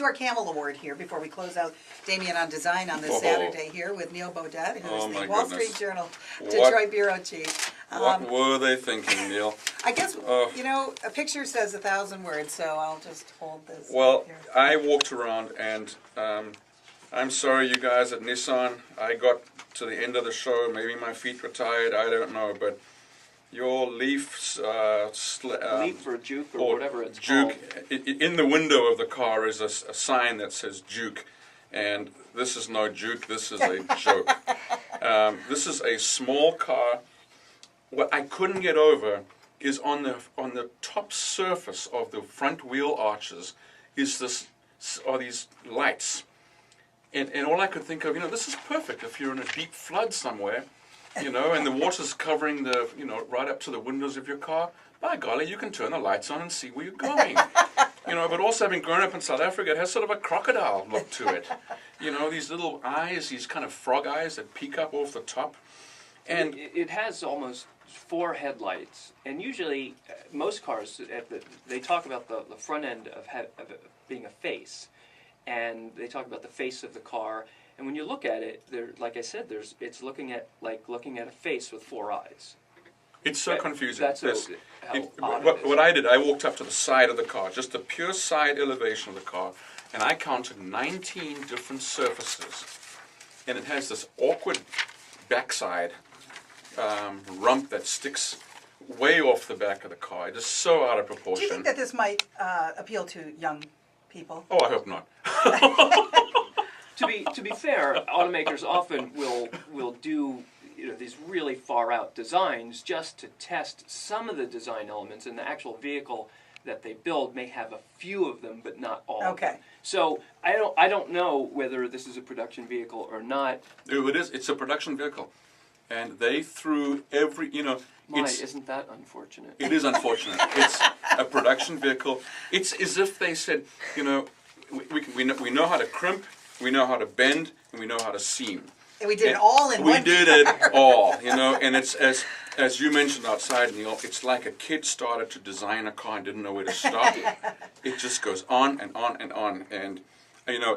to our Camel Award here before we close out Damian on Design on this Saturday here with Neal Boudette, who is the Wall Street Journal Detroit Bureau Chief. What were they thinking, Neal? I guess, you know, a picture says 1,000 words, so I'll just hold this. Well, here. I walked around and I'm sorry, you guys at Nissan. I got to the end of the show. Maybe my feet were tired. I don't know, but your Leaf, Leaf or Juke or whatever it's called. In the window of the car is a sign that says Juke, and this is no Juke. This is a joke. This is a small car. What I couldn't get over is on the top surface of the front wheel arches are these lights. And all I could think of, you know, this is perfect if you're in a deep flood somewhere, you know, and the water's covering the, you know, right up to the windows of your car. By golly, you can turn the lights on and see where you're going. You know, but also having grown up in South Africa, it has sort of a crocodile look to it. You know, these little eyes, these kind of frog eyes that peek up off the top. And it has almost 4 headlights, and usually most cars, they talk about the front end of it being a face. And they talk about the face of the car, and when you look at it, like I said, it's looking at a face with 4 eyes. It's so confusing. That's what I did, I walked up to the side of the car, just the pure side elevation of the car, and I counted 19 different surfaces, and it has this awkward backside rump that sticks way off the back of the car. It is so out of proportion. Do you think that this might appeal to young people? Oh, I hope not. To be fair, automakers often will do, you know, these really far out designs just to test some of the design elements, and the actual vehicle that they build may have a few of them, but not all. Okay. Of them. So I don't know whether this is a production vehicle or not. It is. It's a production vehicle, and they threw every, you know. Isn't that unfortunate? It is unfortunate. It's a production vehicle. It's as if they said, you know, we know how to crimp, we know how to bend, and we know how to seam. And we did it all in one We did it all, you know, and it's as you mentioned outside, Neal, it's like a kid started to design a car and didn't know where to stop. It just goes on and on and on, and you know,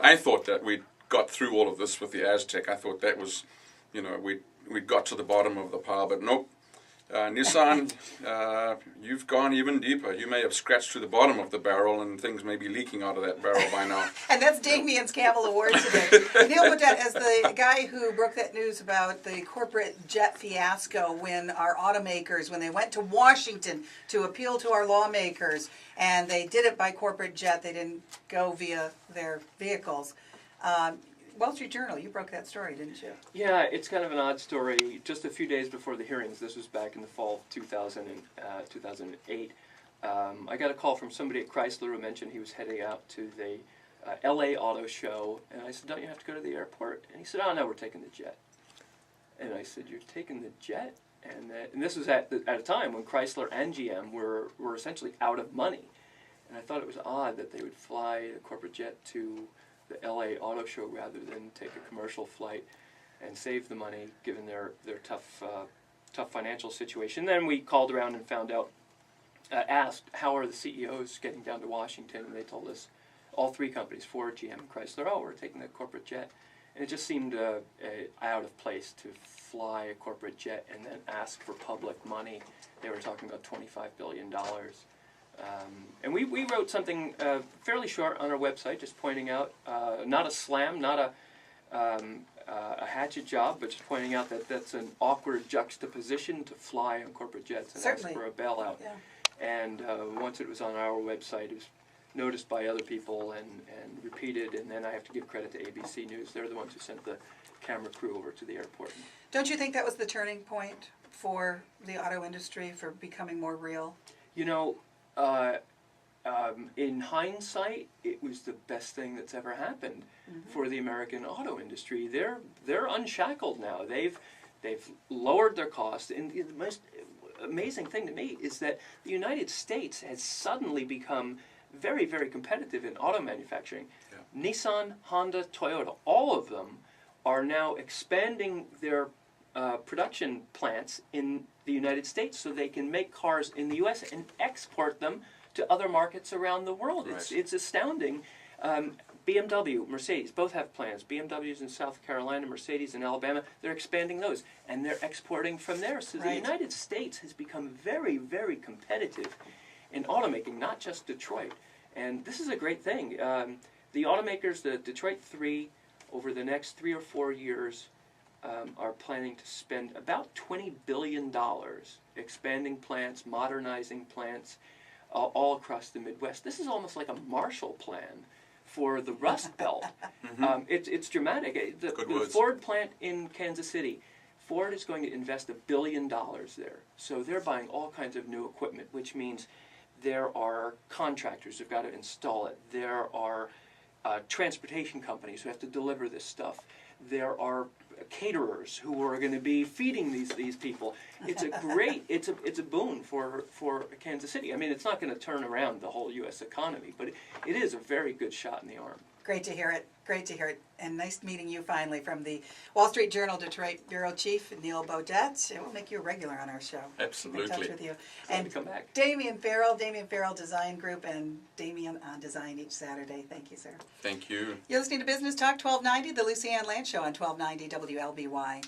I thought that we got through all of this with the Aztec. I thought that was, you know, we got to the bottom of the pile, but nope. Nissan, you've gone even deeper. You may have scratched to the bottom of the barrel, and things may be leaking out of that barrel by now. And that's Damian's Camel Award today. Neal Boudette, as the guy who broke that news about the corporate jet fiasco when our automakers, when they went to Washington to appeal to our lawmakers, and they did it by corporate jet, they didn't go via their vehicles. Wall Street Journal, you broke that story, didn't you? Yeah, it's kind of an odd story. Just a few days before the hearings, this was back in the fall of 2008, I got a call from somebody at Chrysler who mentioned he was heading out to the LA Auto Show, and I said, don't you have to go to the airport? And he said, oh no, we're taking the jet. And I said, you're taking the jet? And this was at a time when Chrysler and GM were essentially out of money. And I thought it was odd that they would fly a corporate jet to the LA Auto Show rather than take a commercial flight and save the money given their tough financial situation. Then we called around and found out, asked how are the CEOs getting down to Washington, and they told us all 3 companies, Ford, GM, and Chrysler, oh, we're taking the corporate jet. And it just seemed out of place to fly a corporate jet and then ask for public money. They were talking about $25 billion. And we wrote something fairly short on our website, just pointing out, not a slam, not a hatchet job, but just pointing out that that's an awkward juxtaposition to fly on corporate jets and Certainly. ask for a bailout. Yeah. And once it was on our website, it was noticed by other people and repeated, and then I have to give credit to ABC News. They're the ones who sent the camera crew over to the airport. Don't you think that was the turning point for the auto industry, for becoming more real? You know, in hindsight, it was the best thing that's ever happened for the American auto industry. They're unshackled now. They've lowered their costs, and the most amazing thing to me is that the United States has suddenly become very, very competitive in auto manufacturing. Yeah. Nissan, Honda, Toyota, all of them are now expanding their production plants in the United States so they can make cars in the U.S. and export them to other markets around the world. Right. It's astounding. BMW, Mercedes, both have plans. BMW's in South Carolina, Mercedes in Alabama. They're expanding those, and they're exporting from there. So the Right. United States has become very, very competitive in automaking, not just Detroit. And this is a great thing. The automakers, the Detroit 3, over the next 3 or 4 years, are planning to spend about $20 billion expanding plants, modernizing plants, all across the Midwest. This is almost like a Marshall Plan for the Rust Belt. It's dramatic. The words. Ford plant in Kansas City, Ford is going to invest $1 billion there. So they're buying all kinds of new equipment, which means there are contractors who've got to install it. There are transportation companies who have to deliver this stuff. There are caterers who are going to be feeding these people. It's a great, it's a boon for Kansas City. I mean, it's not going to turn around the whole U.S. economy, but it is a very good shot in the arm. Great to hear it. Great to hear it. And nice meeting you finally from the Wall Street Journal Detroit Bureau Chief, Neal Boudette. It will make you a regular on our show. Absolutely. Keep in touch with you. Glad to come back. Damian Farrell Design Group, and Damian on Design each Saturday. Thank you, sir. Thank you. You're listening to Business Talk 1290, the Lucy Ann Land Show on 1290 WLBY.